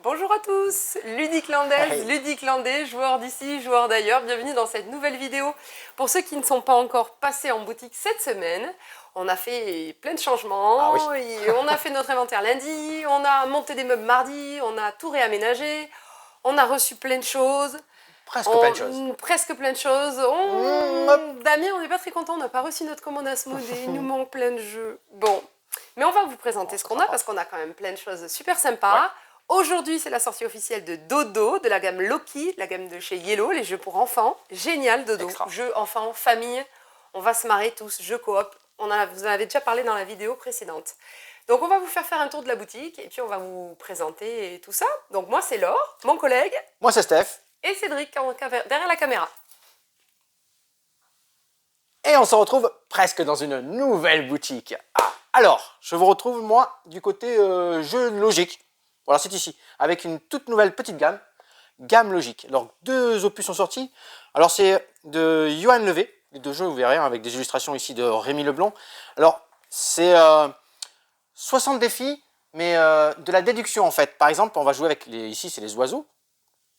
Bonjour à tous, Ludiclandaise, Ludiclandais, joueurs d'ici, joueurs d'ailleurs, bienvenue dans cette nouvelle vidéo. Pour ceux qui ne sont pas encore passés en boutique cette semaine, on a fait plein de changements, on a fait notre inventaire lundi, on a monté des meubles mardi, on a tout réaménagé, on a reçu plein de choses. Presque plein de choses. Damien, on n'est pas très content, on n'a pas reçu notre commande Asmodée, il nous manque plein de jeux. Bon, mais on va vous présenter ce qu'on a parce qu'on a quand même plein de choses super sympas. Ouais. Aujourd'hui, c'est la sortie officielle de Dodo, de la gamme Loki, la gamme de chez Yellow, les jeux pour enfants. Génial, Dodo. Jeux enfants, famille, on va se marrer tous, jeux coop. Vous en avez déjà parlé dans la vidéo précédente. Donc, on va vous faire un tour de la boutique et puis on va vous présenter tout ça. Donc, moi, c'est Laure, mon collègue. Moi, c'est Steph. Et Cédric, derrière la caméra. Et on se retrouve presque dans une nouvelle boutique. Alors, je vous retrouve, moi, du côté jeu logique. Voilà, c'est ici, avec une toute nouvelle petite gamme logique. Alors, deux opus sont sortis. Alors, c'est de Johan Levé, les deux jeux, vous verrez, avec des illustrations ici de Rémi Leblond. Alors, c'est 60 défis, mais de la déduction, en fait. Par exemple, on va jouer avec, ici, c'est les oiseaux.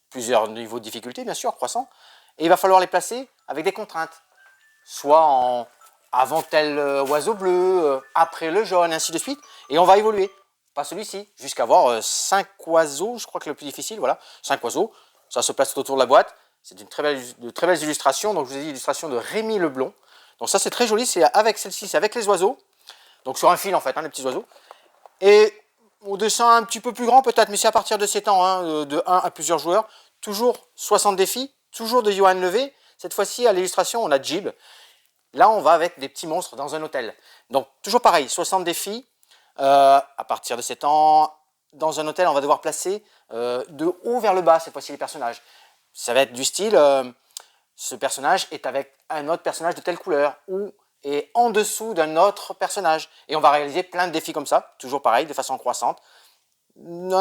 Plusieurs niveaux de difficulté, bien sûr, croissant. Et il va falloir les placer avec des contraintes. Soit avant tel oiseau bleu, après le jaune, ainsi de suite. Et on va évoluer. Pas celui-ci, jusqu'à avoir 5 oiseaux, je crois que le plus difficile, voilà. 5 oiseaux, ça se place tout autour de la boîte. C'est de très belles illustrations. Donc je vous ai dit, illustration de Rémi Leblond. Donc ça c'est très joli, c'est avec celle-ci, c'est avec les oiseaux. Donc sur un fil en fait, les petits oiseaux. Et au dessin un petit peu plus grand peut-être, mais c'est à partir de 7 ans, de 1 à plusieurs joueurs. Toujours 60 défis, toujours de Johan Levé. Cette fois-ci, à l'illustration, on a Jib. Là, on va avec des petits monstres dans un hôtel. Donc, toujours pareil, 60 défis. À partir de 7 ans, dans un hôtel, on va devoir placer de haut vers le bas, cette fois-ci, les personnages. Ça va être du style, ce personnage est avec un autre personnage de telle couleur, ou est en dessous d'un autre personnage. Et on va réaliser plein de défis comme ça, toujours pareil, de façon croissante.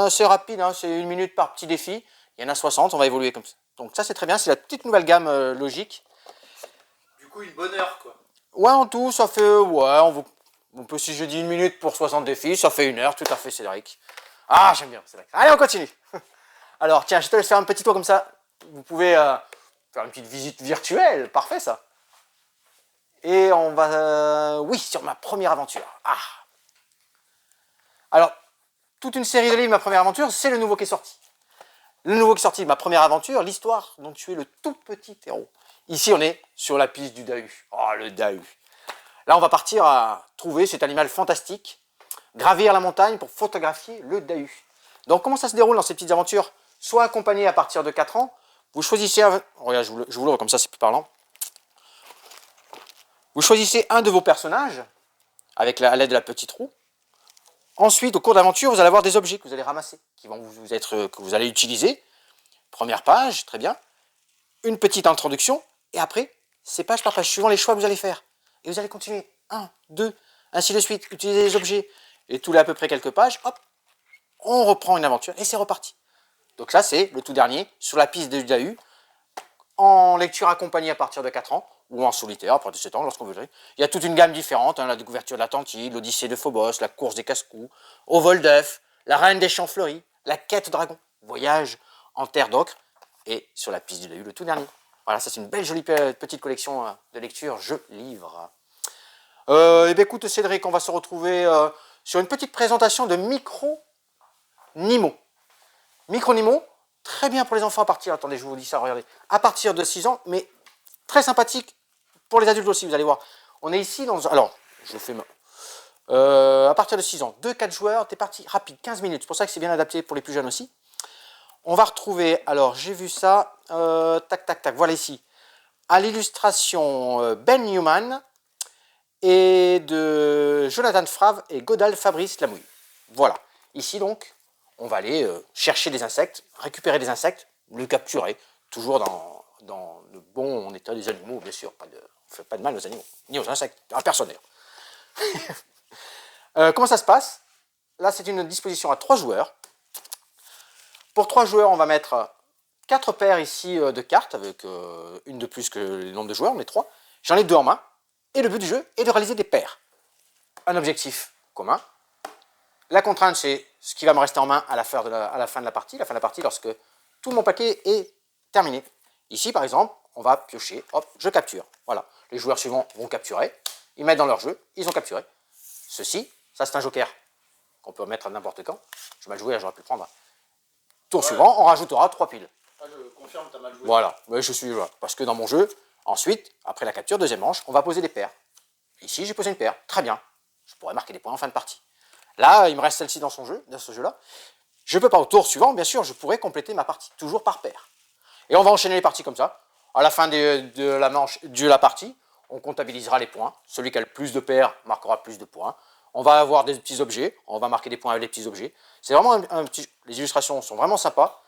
C'est rapide, c'est 1 minute par petit défi. Il y en a 60, on va évoluer comme ça. Donc ça c'est très bien, c'est la petite nouvelle gamme logique. Du coup une bonne heure quoi. Ouais, en tout ça fait, on peut, si je dis 1 minute pour 60 défis, ça fait 1 heure, tout à fait Cédric. Ah j'aime bien Cédric. Allez on continue. Alors tiens, je te laisse faire un petit tour comme ça. Vous pouvez faire une petite visite virtuelle, parfait ça. Et on va, oui, sur ma première aventure. Alors, toute une série de livres, ma première aventure, c'est le nouveau qui est sorti. Le nouveau qui est sorti, ma première aventure, l'histoire dont tu es le tout petit héros. Ici, on est sur la piste du Dahu. Oh, le Dahu. Là, on va partir à trouver cet animal fantastique, gravir la montagne pour photographier le Dahu. Donc, comment ça se déroule dans ces petites aventures? Soit accompagné à partir de 4 ans, vous choisissez un... Regarde, je vous l'ouvre comme ça, c'est plus parlant. Vous choisissez un de vos personnages, avec à l'aide de la petite roue. Ensuite, au cours d'aventure, vous allez avoir des objets que vous allez ramasser, que vous allez utiliser. Première page, très bien. Une petite introduction, et après, c'est page par page, suivant les choix que vous allez faire. Et vous allez continuer. 1, 2, ainsi de suite. Utiliser les objets. Et tous les à peu près quelques pages, hop, on reprend une aventure, et c'est reparti. Donc là, c'est le tout dernier, sur la piste du Dahu, en lecture accompagnée à partir de 4 ans, ou en solitaire, à partir de 7 ans, lorsqu'on veut. Il y a toute une gamme différente, la découverture de l'Atlantide, l'Odyssée de Phobos, la course des casse-coups, au vol d'œuf, la reine des champs fleuris, la quête dragon, voyage en terre d'ocre, et sur la piste du Dahu, le tout dernier. Voilà, ça c'est une belle jolie petite collection de lecture, jeux-livres. Et bien écoute Cédric, on va se retrouver sur une petite présentation de Micro Nimo. Micro Nimo, très bien pour les enfants à partir, attendez je vous dis ça, regardez, à partir de 6 ans, mais très sympathique pour les adultes aussi, vous allez voir. On est ici dans... Alors, je fais... à partir de 6 ans, 2-4 joueurs, t'es parti rapide, 15 minutes, c'est pour ça que c'est bien adapté pour les plus jeunes aussi. On va retrouver, alors j'ai vu ça, tac, tac, tac, voilà ici, à l'illustration Ben Newman et de Jonathan Frave et Godal Fabrice Lamouille. Voilà, ici donc, on va aller chercher des insectes, récupérer des insectes, les capturer, toujours dans le bon état des animaux, bien sûr, on ne fait pas de mal aux animaux, ni aux insectes, à personne d'ailleurs. Comment ça se passe? Là, c'est une disposition à 3 joueurs. Pour 3 joueurs, on va mettre 4 paires ici de cartes, avec une de plus que le nombre de joueurs, on est 3. J'en ai 2 en main, et le but du jeu est de réaliser des paires. Un objectif commun, La contrainte, c'est ce qui va me rester en main à la fin de la partie. La fin de la partie, lorsque tout mon paquet est terminé. Ici, par exemple, on va piocher. Hop, je capture. Voilà. Les joueurs suivants vont capturer. Ils mettent dans leur jeu. Ils ont capturé. Ceci, ça c'est un joker qu'on peut mettre à n'importe quand. Je mal joué, j'aurais pu le prendre. Tour suivant, on rajoutera 3 piles. Ah, je confirme, t'as mal joué. Voilà, ouais, je suis voilà. Parce que dans mon jeu, ensuite, après la capture, deuxième manche, on va poser des paires. Ici, j'ai posé une paire. Très bien. Je pourrais marquer des points en fin de partie. Là, il me reste celle-ci dans ce jeu-là. Je ne peux pas au tour suivant, bien sûr, je pourrais compléter ma partie, toujours par paire. Et on va enchaîner les parties comme ça. À la fin de la partie, on comptabilisera les points. Celui qui a le plus de paires marquera plus de points. On va avoir des petits objets, on va marquer des points avec les petits objets. C'est vraiment un petit... Les illustrations sont vraiment sympas.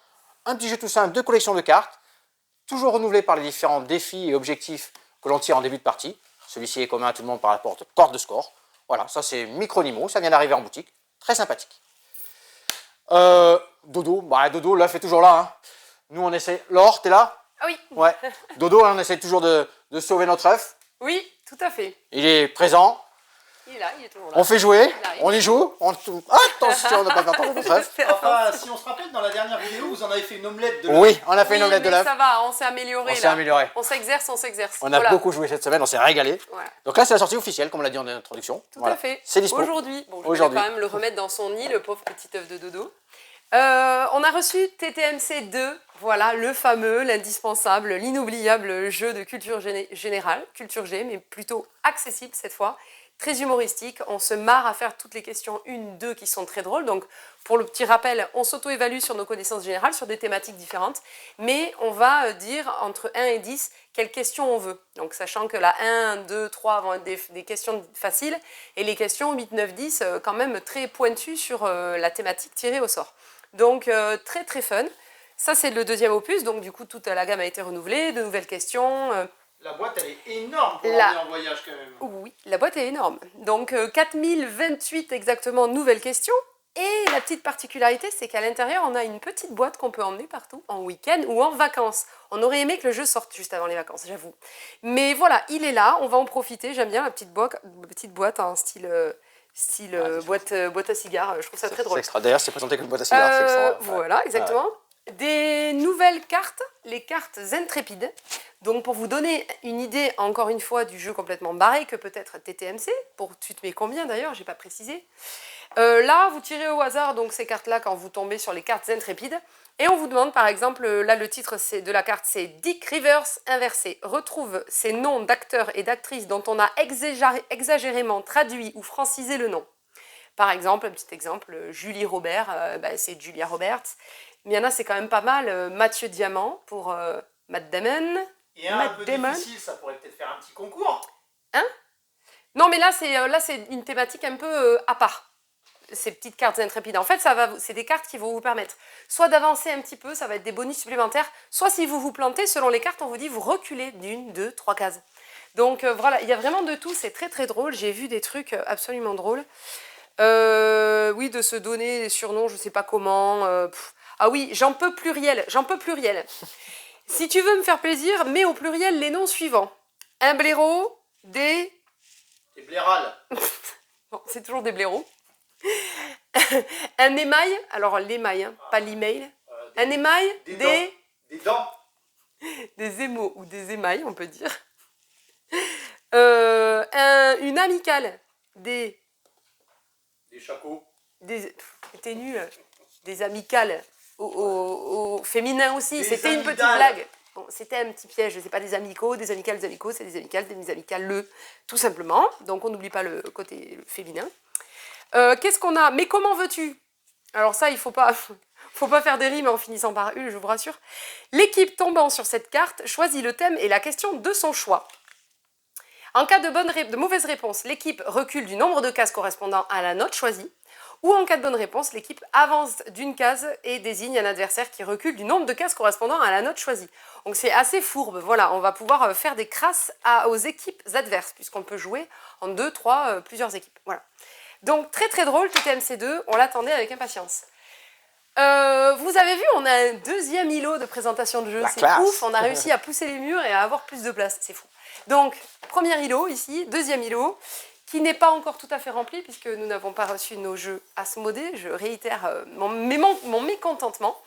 Un petit jeu tout simple de collection de cartes, toujours renouvelé par les différents défis et objectifs que l'on tire en début de partie. Celui-ci est commun à tout le monde par rapport aux corde de score. Voilà, ça c'est Micronimo, ça vient d'arriver en boutique. Très sympathique. Dodo, Dodo, l'œuf est toujours là. Hein. Nous on essaie... Laure, t'es là? Ah oui. Ouais. Dodo, on essaie toujours de sauver notre œuf. Oui, tout à fait. Il est présent. Il est là, il est toujours là. On fait jouer, on y joue. Attention, on n'a pas fait attention notre œuf. Enfin, si on se rappelle, dans la dernière vidéo, vous en avez fait une omelette de l'œuf. Oui, on a fait une omelette de l'œuf. Ça va, on s'est amélioré. On s'est amélioré. On s'exerce, on s'exerce. On a beaucoup joué cette semaine, on s'est régalé. Voilà. Donc là, c'est la sortie officielle, comme on l'a dit en introduction. Tout à fait. C'est dispo. Aujourd'hui. Bon, je vais quand même le remettre dans son nid, le pauvre petit œuf de Dodo. On a reçu TTMC 2, voilà, le fameux, l'indispensable, l'inoubliable jeu de culture générale, culture G, mais plutôt accessible cette fois, très humoristique. On se marre à faire toutes les questions 1, 2 qui sont très drôles. Donc, pour le petit rappel, on s'auto-évalue sur nos connaissances générales, sur des thématiques différentes, mais on va dire entre 1 et 10 quelles questions on veut. Donc, sachant que la 1, 2, 3 vont être des questions faciles, et les questions 8, 9, 10 quand même très pointues sur la thématique tirée au sort. Donc, très très fun. Ça, c'est le deuxième opus, donc du coup, toute la gamme a été renouvelée, de nouvelles questions. La boîte, elle est énorme pour aller en voyage quand même. Oui, la boîte est énorme. Donc, 4028 exactement nouvelles questions. Et la petite particularité, c'est qu'à l'intérieur, on a une petite boîte qu'on peut emmener partout, en week-end ou en vacances. On aurait aimé que le jeu sorte juste avant les vacances, j'avoue. Mais voilà, il est là, on va en profiter. J'aime bien la petite boîte en style boîte à cigares. Je trouve ça très drôle. D'ailleurs, c'est présenté comme boîte à cigares. C'est extra. Voilà, exactement. Des nouvelles cartes, les cartes Intrépides. Donc pour vous donner une idée, encore une fois, du jeu complètement barré que peut être TTMC, pour tu te mets combien d'ailleurs, j'ai pas précisé. Là, vous tirez au hasard donc ces cartes-là quand vous tombez sur les cartes Intrépides. Et on vous demande par exemple, là le titre de la carte c'est Dick Rivers inversé. Retrouve ces noms d'acteurs et d'actrices dont on a exagérément traduit ou francisé le nom. Par exemple, un petit exemple, Julie Robert, c'est Julia Roberts. Mais il y en a, c'est quand même pas mal. Mathieu Diamant pour Matt Damon. Et un peu difficile, ça pourrait peut-être faire un petit concours. Hein? Non, mais là, c'est une thématique un peu à part. Ces petites cartes intrépides. En fait, c'est des cartes qui vont vous permettre soit d'avancer un petit peu, ça va être des bonus supplémentaires, soit si vous vous plantez, selon les cartes, on vous dit vous reculez d'une, 2, 3 cases. Donc voilà, il y a vraiment de tout, c'est très très drôle. J'ai vu des trucs absolument drôles. Oui, de se donner des surnoms, je sais pas comment. Ah oui, j'en peux pluriel. Si tu veux me faire plaisir, mets au pluriel les noms suivants. Un blaireau, des blérales. Bon, c'est toujours des blaireaux. Un émail, alors l'émail, hein, pas l'email. Un émail, des dents. Des émaux ou des émails, on peut dire. Une amicale, des chacots. T'es nul. Des amicales au féminin aussi. C'était une petite blague. Bon, c'était un petit piège. C'est pas des amicaux, des amicales, c'est des amicales, tout simplement. Donc on n'oublie pas le côté féminin. Qu'est-ce qu'on a? Mais comment veux-tu? Alors ça, il faut pas faire des rimes en finissant par U, je vous rassure. L'équipe tombant sur cette carte choisit le thème et la question de son choix. En cas de mauvaise réponse, l'équipe recule du nombre de cases correspondant à la note choisie. Ou en cas de bonne réponse, l'équipe avance d'une case et désigne un adversaire qui recule du nombre de cases correspondant à la note choisie. Donc c'est assez fourbe. Voilà, on va pouvoir faire des crasses aux équipes adverses, puisqu'on peut jouer en 2, 3, plusieurs équipes. Voilà. Donc très très drôle, TTMC2, on l'attendait avec impatience. Vous avez vu, on a un deuxième îlot de présentation de jeu, c'est ouf, on a réussi à pousser les murs et à avoir plus de place, c'est fou. Donc, premier îlot ici, deuxième îlot, qui n'est pas encore tout à fait rempli puisque nous n'avons pas reçu nos jeux Asmodée. Je réitère mon mécontentement.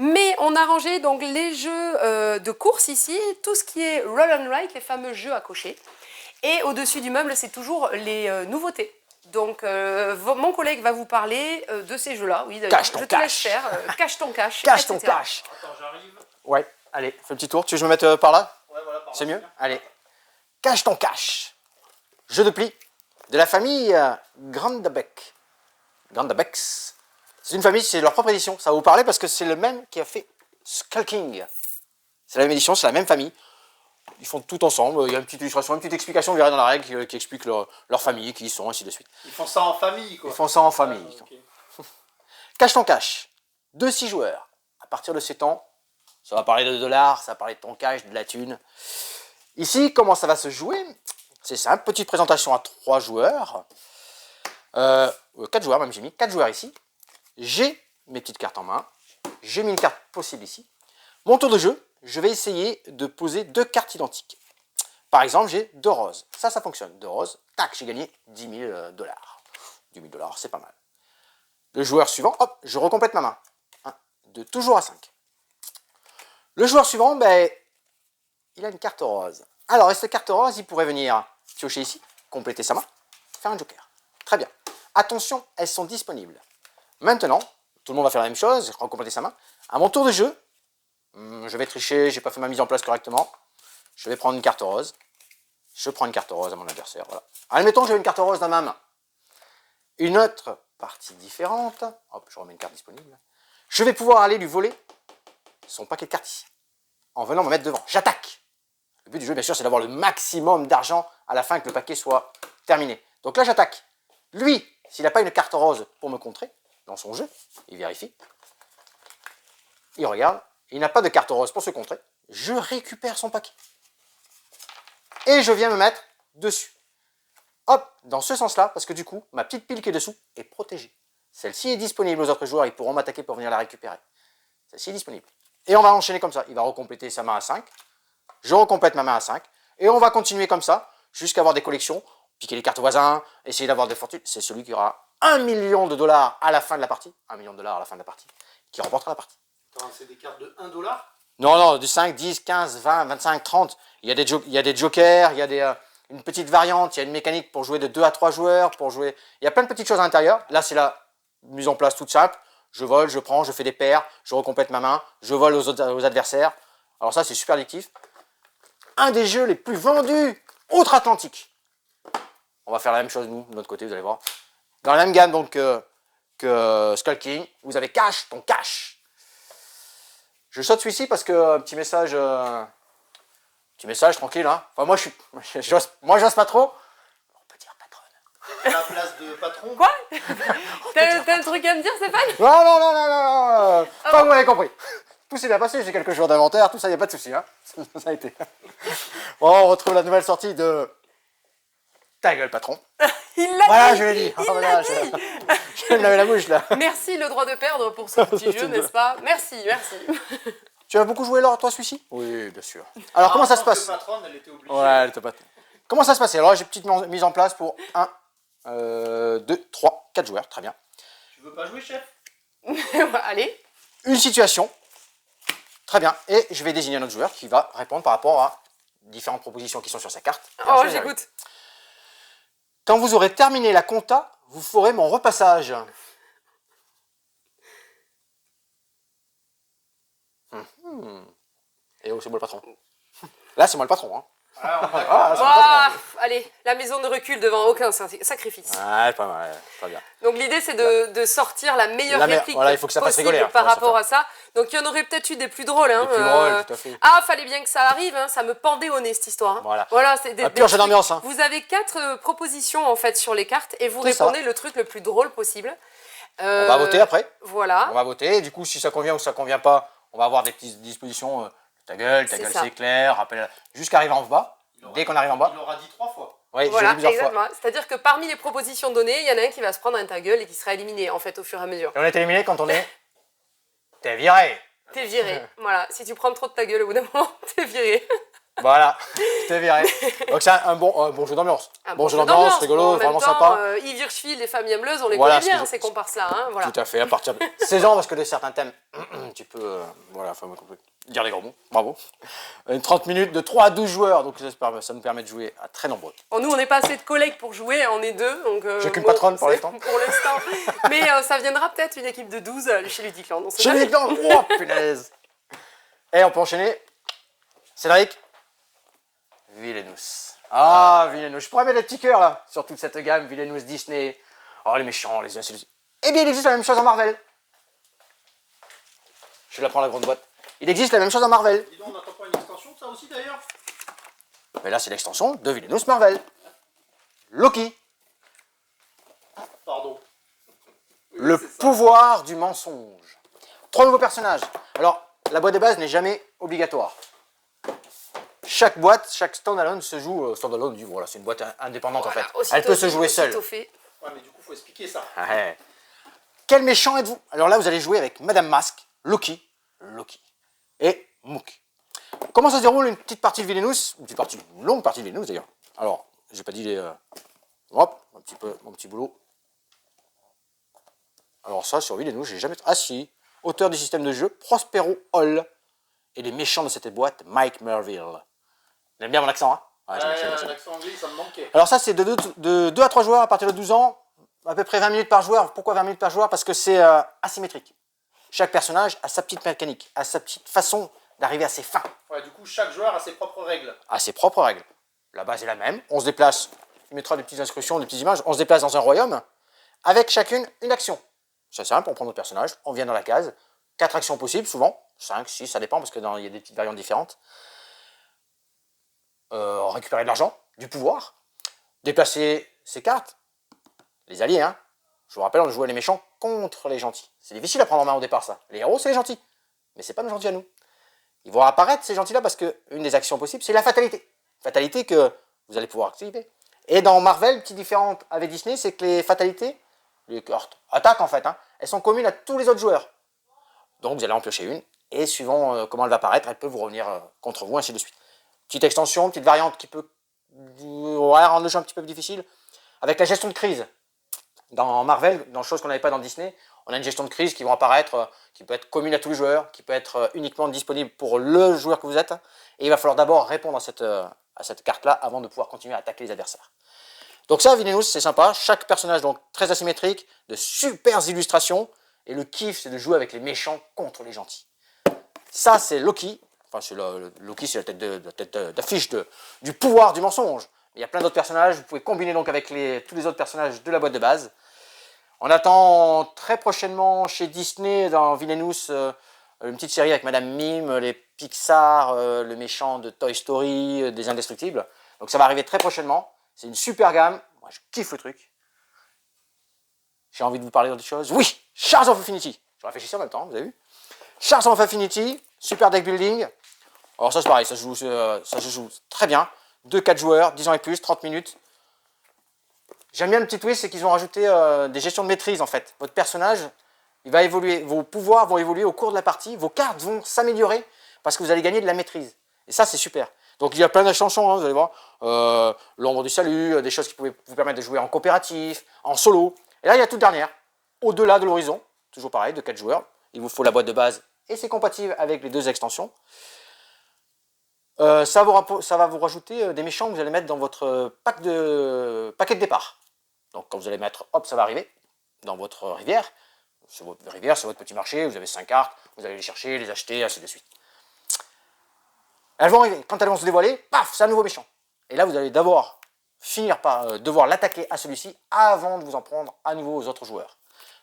Mais on a rangé donc les jeux de course ici, tout ce qui est roll and write, les fameux jeux à cocher. Et au-dessus du meuble, c'est toujours les nouveautés. Donc mon collègue va vous parler de ces jeux-là. Oui, Cache ton je te laisse cache. faire. Cache ton cache. Cache ton etc. cache. Attends, j'arrive. Ouais, allez, fais le petit tour. Tu veux que je me mette par là? Ouais, voilà, par C'est là. mieux? Allez. Cache ton cache. Jeu de pli de la famille Grandabeck. Grandabex. C'est une famille, c'est leur propre édition. Ça va vous parler parce que c'est le même qui a fait Skull King. C'est la même édition, c'est la même famille. Ils font tout ensemble. Il y a une petite illustration, une petite explication, vous verrez dans la règle, qui explique leur famille, qui ils sont, ainsi de suite. Ils font ça en famille, quoi. Ils font ça en famille. Ah, ok. Cache ton cache. De 6 joueurs. À partir de 7 ans, ça va parler de dollars, ça va parler de ton cash, de la thune. Ici, comment ça va se jouer? C'est simple, petite présentation à 3 joueurs. 4 joueurs, même j'ai mis 4 joueurs ici. J'ai mes petites cartes en main. J'ai mis une carte possible ici. Mon tour de jeu, je vais essayer de poser 2 cartes identiques. Par exemple, j'ai 2 roses. Ça fonctionne. 2 roses, tac, j'ai gagné 10 000 dollars. 10 000 dollars, c'est pas mal. Le joueur suivant, hop, je recomplète ma main. 1, 2, toujours à 5. Le joueur suivant, ben, il a une carte rose. Alors, et cette carte rose, il pourrait venir piocher ici, compléter sa main, faire un joker. Très bien. Attention, elles sont disponibles. Maintenant, tout le monde va faire la même chose, recompléter sa main. À mon tour de jeu, je vais tricher, j'ai pas fait ma mise en place correctement. Je vais prendre une carte rose. Je prends une carte rose à mon adversaire. Voilà. Admettons que j'ai une carte rose dans ma main. Une autre partie différente. Hop, je remets une carte disponible. Je vais pouvoir aller lui voler son paquet de cartes ici. En venant me mettre devant. J'attaque. Le but du jeu, bien sûr, c'est d'avoir le maximum d'argent à la fin que le paquet soit terminé. Donc là, j'attaque. Lui, s'il n'a pas une carte rose pour me contrer, dans son jeu, il vérifie. Il regarde. Il n'a pas de carte rose pour se contrer. Je récupère son paquet. Et je viens me mettre dessus. Hop, dans ce sens-là, parce que du coup, ma petite pile qui est dessous est protégée. Celle-ci est disponible aux autres joueurs, ils pourront m'attaquer pour venir la récupérer. Celle-ci est disponible. Et on va enchaîner comme ça. Il va recompléter sa main à 5. Je recomplète ma main à 5. Et on va continuer comme ça, jusqu'à avoir des collections, piquer les cartes voisins, essayer d'avoir des fortunes. C'est celui qui aura 1 million de dollars à la fin de la partie. 1 million de dollars à la fin de la partie. Qui remportera la partie. Attends, c'est des cartes de 1 dollar? Non, non, du 5, 10, 15, 20, 25, 30. Il y a des jokers, il y a une petite variante, il y a une mécanique pour jouer de 2 à 3 joueurs, pour jouer... Il y a plein de petites choses à l'intérieur. Là, c'est la mise en place toute simple. Je vole, je prends, je fais des paires, je recomplète ma main, je vole aux adversaires. Alors ça, c'est super addictif. Un des jeux les plus vendus outre-Atlantique. On va faire la même chose, nous, de notre côté, vous allez voir. Dans la même gamme donc, que Skull King, vous avez Cache ton cache. Je saute celui-ci parce que petit message tranquille. Hein. Enfin, moi, j'ose pas trop. On peut dire patronne. À la place de patron. Quoi? T'as un truc à me dire, Stéphane? Non. Enfin, vous m'avez compris. Tout s'est bien passé, j'ai quelques jours d'inventaire, tout ça, il n'y a pas de souci. Hein. Ça a été. Bon, on retrouve la nouvelle sortie de Ta gueule, patron. Il l'a Voilà, dit. je l'ai dit. Il Voilà, l'a dit. je vais me laver la bouche là. Merci le droit de perdre pour ce petit jeu, n'est-ce pas? Merci. Tu as beaucoup joué là, toi, celui-ci? Oui, bien sûr. Alors, comment ça se passe? Patronne, elle était obligée. Ouais, elle était pas... Comment ça se passait? Alors, j'ai une petite mise en place pour 1, 2, 3, 4 joueurs. Très bien. Tu veux pas jouer, chef? Allez. Une situation. Très bien. Et je vais désigner un autre joueur qui va répondre par rapport à différentes propositions qui sont sur sa carte. Oh, j'écoute. Quand vous aurez terminé la compta, vous ferez mon repassage. Et oh, c'est moi le patron. Là, c'est moi le patron. Hein. Allez, la maison ne recule devant aucun sacrifice. Ouais, pas mal, très bien. Donc l'idée c'est de sortir la meilleure réplique voilà, il faut que ça fasse possible rigoler, hein, par ouais, rapport à ça. Donc il y en aurait peut-être eu des plus drôles. Hein, des plus drôles, tout à fait. Ah, fallait bien que ça arrive, hein, ça me pendait au nez cette histoire. Hein. Voilà c'est purge d'ambiance. Hein. Vous avez 4 propositions en fait sur les cartes et vous répondez le truc le plus drôle possible. On va voter après. Voilà. On va voter. Et du coup, si ça convient ou ça convient pas, on va avoir des petites dispositions. Ta gueule, c'est clair. Rappel, jusqu'à arriver en bas. Dès qu'on arrive en bas. Il aura dit 3 fois. Oui, voilà, j'ai dit plusieurs exactement. C'est-à-dire que parmi les propositions données, il y en a un qui va se prendre un ta gueule et qui sera éliminé en fait au fur et à mesure. Et on est éliminé quand on est. T'es viré. T'es viré. Voilà. Si tu prends trop de ta gueule au bout d'un moment, t'es viré. Voilà, je t'ai viré. Donc c'est un bon jeu d'ambiance. Bon jeu d'ambiance, rigolo, vraiment sympa. Yves Hirschfield et Fabien Mleuz, on les Voilà, connaît bien, ces comparses-là. Hein, voilà. Tout à fait, à partir de 16 ans, parce que de certains thèmes, tu peux voilà, faut dire les gros mots, bravo. 30 minutes de 3 à 12 joueurs, donc ça nous permet de jouer à très nombreux. Bon, nous, on n'est pas assez de collègues pour jouer, on est 2. Donc, j'ai qu'une patronne pour l'instant. Pour l'instant. Mais ça viendra peut-être une équipe de 12 chez Ludicland. Chez Ludicland, oh punaise. Et on peut enchaîner. Cédric. Villainous. Ah, Villainous. Je pourrais mettre des petits cœurs là, sur toute cette gamme. Villainous, Disney. Oh, les méchants, les insultes. Eh bien, il existe la même chose en Marvel. Je vais la prendre la grande boîte. Il existe la même chose en Marvel. Dis donc, on n'attend pas une extension de ça aussi d'ailleurs? Mais là, c'est l'extension de Villainous Marvel. Loki. Pardon. Le pouvoir du mensonge. 3 nouveaux personnages. Alors, la boîte de base n'est jamais obligatoire. Chaque boîte, chaque standalone se joue standalone. Voilà, c'est une boîte indépendante voilà, en fait. Elle peut se jouer seule. Ouais, mais du coup, faut expliquer ça. Ouais. Quel méchant êtes-vous? Alors là, vous allez jouer avec Madame Masque, Loki et Mook. Comment ça se déroule une petite partie de Villainous? Une longue partie de Villainous d'ailleurs. Alors, j'ai pas dit les. Hop, mon petit boulot. Alors ça, sur Villainous, j'ai jamais. Ah si. Auteur du système de jeu, Prospero Hall. Et les méchants de cette boîte, Mike Merville. Vous aimez bien mon accent, hein? Ouais, l'accent anglais, ça me manquait. Alors ça, c'est de 2 à 3 joueurs à partir de 12 ans, à peu près 20 minutes par joueur. Pourquoi 20 minutes par joueur? Parce que c'est asymétrique. Chaque personnage a sa petite mécanique, a sa petite façon d'arriver à ses fins. Ouais, du coup, chaque joueur a ses propres règles. A ses propres règles. La base est la même. On se déplace, il mettra des petites inscriptions, des petites images. On se déplace dans un royaume avec chacune une action. C'est simple, on prend notre personnage, on vient dans la case. 4 actions possibles, souvent. 5, 6, ça dépend, parce qu'il y a des petites variantes différentes. Récupérer de l'argent, du pouvoir, déplacer ses cartes, les alliés, hein. Je vous rappelle, on jouait les méchants contre les gentils. C'est difficile à prendre en main au départ, ça. Les héros, c'est les gentils. Mais c'est pas nos gentils à nous. Ils vont apparaître, ces gentils-là, parce qu'une des actions possibles, c'est la fatalité. Fatalité que vous allez pouvoir activer. Et dans Marvel, petite différence avec Disney, c'est que les fatalités, les cartes attaques en fait, hein, elles sont communes à tous les autres joueurs. Donc vous allez en piocher une, et suivant comment elle va apparaître, elle peut vous revenir contre vous, ainsi de suite. Petite extension, petite variante qui peut rendre le jeu un petit peu plus difficile, avec la gestion de crise. Dans Marvel, dans choses qu'on n'avait pas dans Disney, on a une gestion de crise qui va apparaître, qui peut être commune à tous les joueurs, qui peut être uniquement disponible pour le joueur que vous êtes, et il va falloir d'abord répondre à cette carte-là avant de pouvoir continuer à attaquer les adversaires. Donc ça, Villainous, c'est sympa, chaque personnage donc très asymétrique, de super illustrations, et le kiff, c'est de jouer avec les méchants contre les gentils. Ça, c'est Loki. Enfin, Loki, c'est la tête d'affiche du pouvoir du mensonge. Il y a plein d'autres personnages. Vous pouvez combiner donc avec tous les autres personnages de la boîte de base. On attend très prochainement chez Disney, dans Villainous, une petite série avec Madame Mime, les Pixar, le méchant de Toy Story, des Indestructibles. Donc ça va arriver très prochainement. C'est une super gamme. Moi, je kiffe le truc. J'ai envie de vous parler d'autre chose. Oui, Shards of Infinity. Je réfléchissais en même temps, vous avez vu? Shards of Infinity, super deck building. Alors ça c'est pareil, ça se joue très bien. 2-4 joueurs, 10 ans et plus, 30 minutes. J'aime bien le petit twist, c'est qu'ils ont rajouté des gestions de maîtrise en fait. Votre personnage, il va évoluer, vos pouvoirs vont évoluer au cours de la partie, vos cartes vont s'améliorer parce que vous allez gagner de la maîtrise. Et ça c'est super. Donc il y a plein d'extensions, hein, vous allez voir. L'ombre du salut, des choses qui pouvaient vous permettre de jouer en coopératif, en solo. Et là il y a toute dernière, au-delà de l'horizon, toujours pareil, de 4 joueurs. Il vous faut la boîte de base et c'est compatible avec les 2 extensions. Ça va vous rajouter des méchants que vous allez mettre dans votre paquet de départ. Donc quand vous allez mettre, hop, ça va arriver dans votre rivière. C'est votre rivière, c'est votre petit marché, vous avez 5 cartes, vous allez les chercher, les acheter, ainsi de suite. Elles vont arriver. Quand elles vont se dévoiler, paf, c'est un nouveau méchant. Et là, vous allez d'abord finir par devoir l'attaquer à celui-ci avant de vous en prendre à nouveau aux autres joueurs.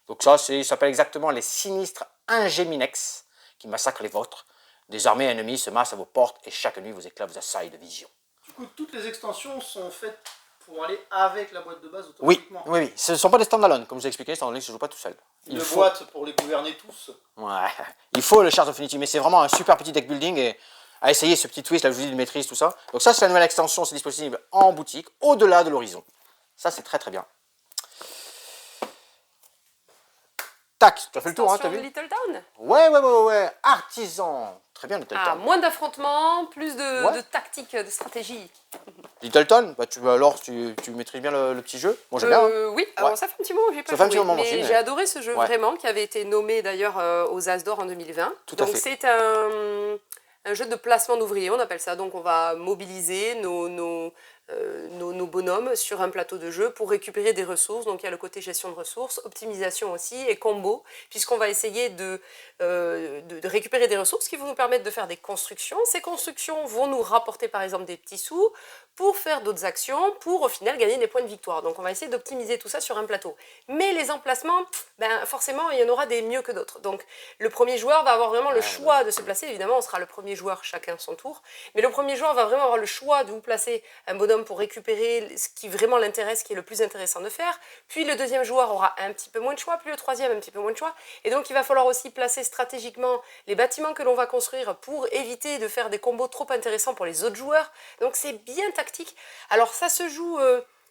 Donc ça s'appelle exactement les sinistres Ingéminex qui massacrent les vôtres. Des armées ennemies se massent à vos portes et chaque nuit vos éclats vous assaillent de vision. Du coup, toutes les extensions sont faites pour aller avec la boîte de base Oui, automatiquement. oui. Ce ne sont pas des standalone, comme je vous ai expliqué, standalone ne se joue pas tout seul. Une boîte pour les gouverner tous. Ouais, il faut le Shards of Infinity, mais c'est vraiment un super petit deck building et à essayer ce petit twist, là je vous dis de maîtrise, tout ça. Donc ça c'est la nouvelle extension, c'est disponible en boutique, au-delà de l'horizon. Ça c'est très très bien. Tac, tu as fait le tour, hein, t'as vu? Little Town. Ouais. Artisan, très bien Littleton. Moins d'affrontements, plus de tactique, de stratégie. Littleton, alors tu maîtrises bien le petit jeu. Moi j'aime bien. Oui, alors ça fait un petit moment que j'ai pas joué. Ça fait un petit moment mais aussi, j'ai adoré ce jeu vraiment, qui avait été nommé d'ailleurs aux As d'Or en 2020. Tout à fait. Donc c'est un jeu de placement d'ouvriers, on appelle ça. Donc on va mobiliser nos bonhommes sur un plateau de jeu pour récupérer des ressources. Donc il y a le côté gestion de ressources, optimisation aussi et combo, puisqu'on va essayer de récupérer des ressources qui vont nous permettre de faire des constructions. Ces constructions vont nous rapporter par exemple des petits sous pour faire d'autres actions, pour au final gagner des points de victoire. Donc on va essayer d'optimiser tout ça sur un plateau. Mais les emplacements, forcément il y en aura des mieux que d'autres. Donc le premier joueur va avoir vraiment le choix de se placer. Évidemment on sera le premier joueur chacun son tour. Mais le premier joueur va vraiment avoir le choix de vous placer un bonhomme pour récupérer ce qui vraiment l'intéresse, ce qui est le plus intéressant de faire. Puis le deuxième joueur aura un petit peu moins de choix, puis le troisième un petit peu moins de choix. Et donc il va falloir aussi placer stratégiquement les bâtiments que l'on va construire pour éviter de faire des combos trop intéressants pour les autres joueurs. Donc c'est bien tactique. Alors ça se joue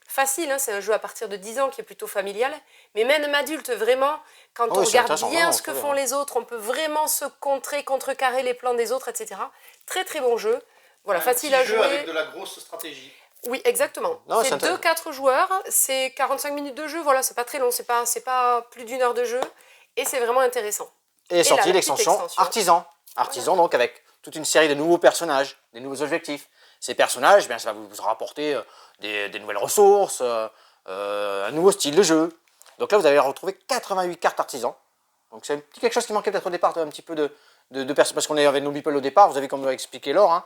facile, hein, c'est un jeu à partir de 10 ans qui est plutôt familial. Mais même adulte, vraiment, quand on regarde bien ce que font les autres, on peut vraiment se contrecarrer les plans des autres, etc. Très très bon jeu. Voilà, facile à jouer. Un jeu avec de la grosse stratégie. Oui, exactement. C'est 2-4 joueurs, c'est 45 minutes de jeu, voilà, c'est pas très long, c'est pas plus d'1 heure de jeu, et c'est vraiment intéressant. Et sorti l'extension Artisan. Artisan, donc avec toute une série de nouveaux personnages, des nouveaux objectifs. Ces personnages, ça va vous rapporter des nouvelles ressources, un nouveau style de jeu. Donc là, vous allez retrouver 88 cartes Artisan. Donc c'est quelque chose qui manquait peut-être au départ, un petit peu de personnes, parce qu'on avait nos meeple au départ, vous avez comme expliqué Laure, hein,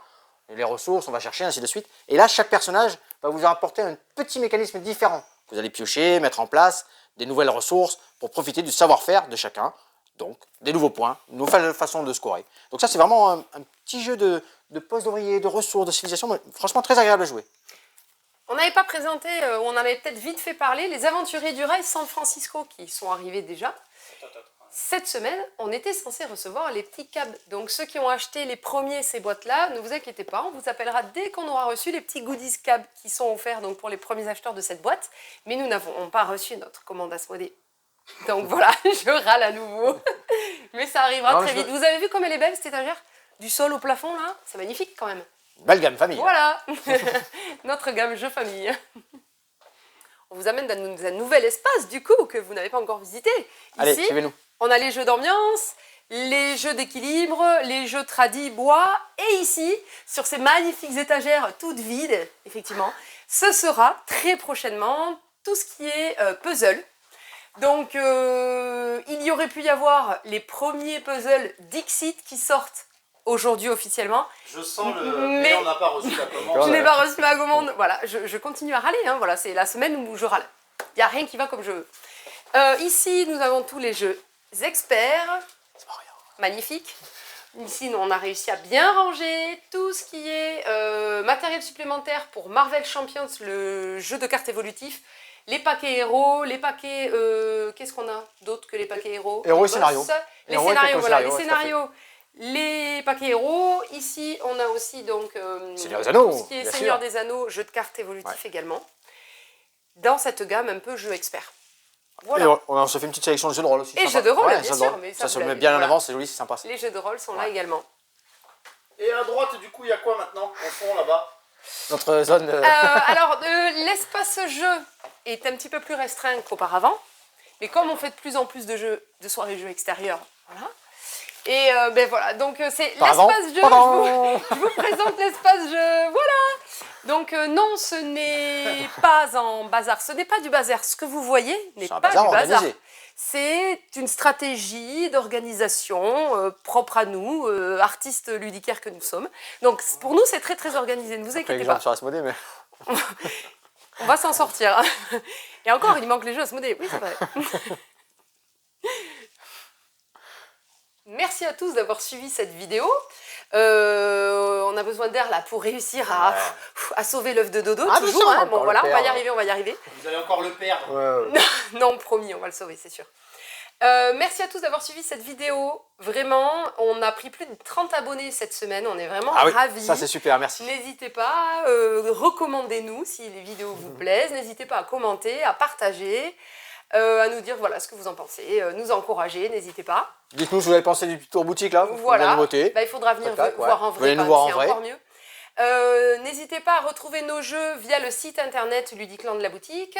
les ressources, on va chercher, ainsi de suite. Et là, chaque personnage va vous apporter un petit mécanisme différent. Vous allez piocher, mettre en place des nouvelles ressources pour profiter du savoir-faire de chacun. Donc, des nouveaux points, une nouvelle façon de scorer. Donc ça, c'est vraiment un petit jeu de poste d'ouvrier, de ressources, de civilisation, mais franchement très agréable à jouer. On n'avait pas présenté, on en avait peut-être vite fait parler, les aventuriers du rail San Francisco qui sont arrivés déjà. Cette semaine, on était censé recevoir les petits cabs. Donc ceux qui ont acheté les premiers ces boîtes-là, ne vous inquiétez pas, on vous appellera dès qu'on aura reçu les petits goodies cabs qui sont offerts donc, pour les premiers acheteurs de cette boîte. Mais nous n'avons pas reçu notre commande Asmodée. Donc voilà, je râle à nouveau. Mais ça arrivera très vite. Vous avez vu comme elle est belle cette étagère? Du sol au plafond là, c'est magnifique quand même. Belle gamme famille. Voilà, notre gamme jeu famille. On vous amène dans un nouvel espace du coup que vous n'avez pas encore visité. Allez, ici, suivez-nous. On a les jeux d'ambiance, les jeux d'équilibre, les jeux tradis bois. Et ici, sur ces magnifiques étagères toutes vides, effectivement, ce sera très prochainement tout ce qui est puzzle. Donc, il y aurait pu y avoir les premiers puzzles Dixit qui sortent aujourd'hui officiellement. Je sens mais on n'a pas reçu la commande. Je n'ai pas reçu ma commande. Voilà, je continue à râler. Hein, voilà, c'est la semaine où je râle. Il n'y a rien qui va comme je veux. Ici, nous avons tous les jeux experts. Magnifique. Ici, on a réussi à bien ranger tout ce qui est matériel supplémentaire pour Marvel Champions, le jeu de cartes évolutif. Les paquets héros, les paquets... Qu'est-ce qu'on a d'autre que les paquets héros? Héros et scénarios. Les scénarios, voilà, les scénarios. Les paquets héros. Ici, on a aussi donc Seigneur des Anneaux, tout ce qui est Seigneur des Anneaux, jeu de cartes évolutif également. Dans cette gamme un peu jeu expert. Voilà. Et on se fait une petite sélection de jeux de rôle aussi. Et jeux de rôle, bien sûr. Mais ça se met bien en avant, c'est joli, c'est sympa. Les jeux de rôle sont là également. Et à droite, du coup, il y a quoi maintenant au fond là-bas? Notre zone. Alors, l'espace jeu est un petit peu plus restreint qu'auparavant. Mais comme on fait de plus en plus de jeux, de soirées jeux extérieurs, voilà. Et voilà, donc c'est l'espace jeu. Je vous présente l'espace jeu, voilà. Donc non, ce n'est pas en bazar, ce n'est pas du bazar. Ce que vous voyez n'est pas du bazar. C'est une stratégie d'organisation propre à nous, artistes ludicaires que nous sommes. Donc pour nous, c'est très très organisé, ne vous inquiétez pas. Sur Asmodée, mais... On va s'en sortir. Et encore, il manque les jeux Asmodée. Oui, c'est vrai. Merci à tous d'avoir suivi cette vidéo. On a besoin d'air là pour réussir à sauver l'œuf de Dodo. Toujours, hein. Bon voilà, on va y arriver, on va y arriver. Vous allez encore le perdre. Ouais. Non, promis, on va le sauver, c'est sûr. Merci à tous d'avoir suivi cette vidéo. Vraiment, on a pris plus de 30 abonnés cette semaine. On est vraiment ravis. Ça c'est super, merci. N'hésitez pas, recommandez-nous si les vidéos vous plaisent. N'hésitez pas à commenter, à partager. à nous dire voilà ce que vous en pensez, nous encourager, n'hésitez pas. Dites-nous ce que vous avez pensé du tour boutique là. Voilà, la nouveauté. bah, il faudra venir Tac, voir en vrai, venez nous voir en c'est vrai. encore mieux. N'hésitez pas à retrouver nos jeux via le site internet Ludicland de la boutique.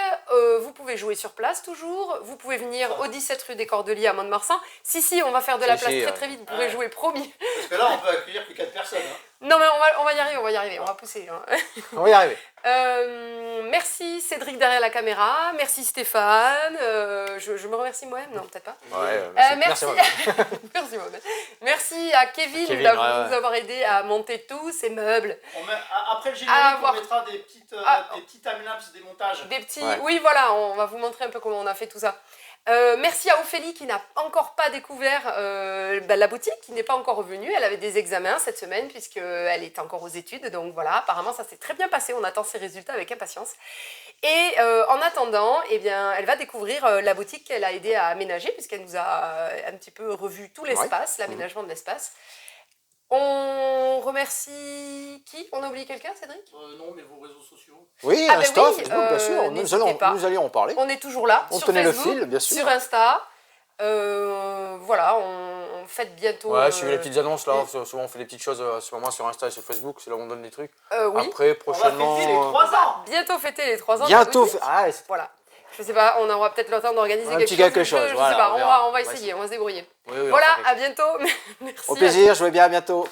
Vous pouvez jouer sur place toujours. Vous pouvez venir au 17 rue des Cordeliers à Mont-de-Marsan. Si, on va faire de la place très vite. Vous pourrez jouer, promis. Parce que là, on peut accueillir que 4 personnes. Hein. Non, mais on va y arriver, on va pousser. Hein. On va y arriver. Merci Cédric derrière la caméra. Merci Stéphane. Je me remercie moi-même, non, peut-être pas. Ouais, merci. Merci moi-même. Merci à Kevin, de nous avoir aidé à monter tous ces meubles. Après le générique, on mettra des petits timelapses, des montages. Des petits... Oui, voilà, on va vous montrer un peu comment on a fait tout ça. Merci à Ophélie qui n'a encore pas découvert la boutique, qui n'est pas encore revenue. Elle avait des examens cette semaine puisqu'elle est encore aux études. Donc voilà, apparemment ça s'est très bien passé. On attend ses résultats avec impatience. Et en attendant, eh bien, elle va découvrir la boutique qu'elle a aidé à aménager puisqu'elle nous a un petit peu revu tout l'espace, l'aménagement de l'espace. On remercie qui? On a oublié quelqu'un, Cédric? Non, mais vos réseaux sociaux. Oui, Insta, Facebook, bien sûr. Nous allions en parler. On est toujours là. On sur tenait Facebook, le fil, bien sûr. Sur Insta. Voilà, on fait bientôt. Ouais, suivez les petites annonces là. Souvent, on fait des petites choses à ce moment sur Insta et sur Facebook. C'est là où on donne des trucs. Oui. Après, prochainement. On va fêter les 3 ans. Bientôt fêter les 3 ans. Bientôt. Voilà. Je sais pas, on aura peut-être le temps d'organiser quelque chose. Je Voilà, sais pas, on on va essayer, on va se débrouiller. Oui, voilà, à bientôt. Merci. Au plaisir, jouez bien, à bientôt.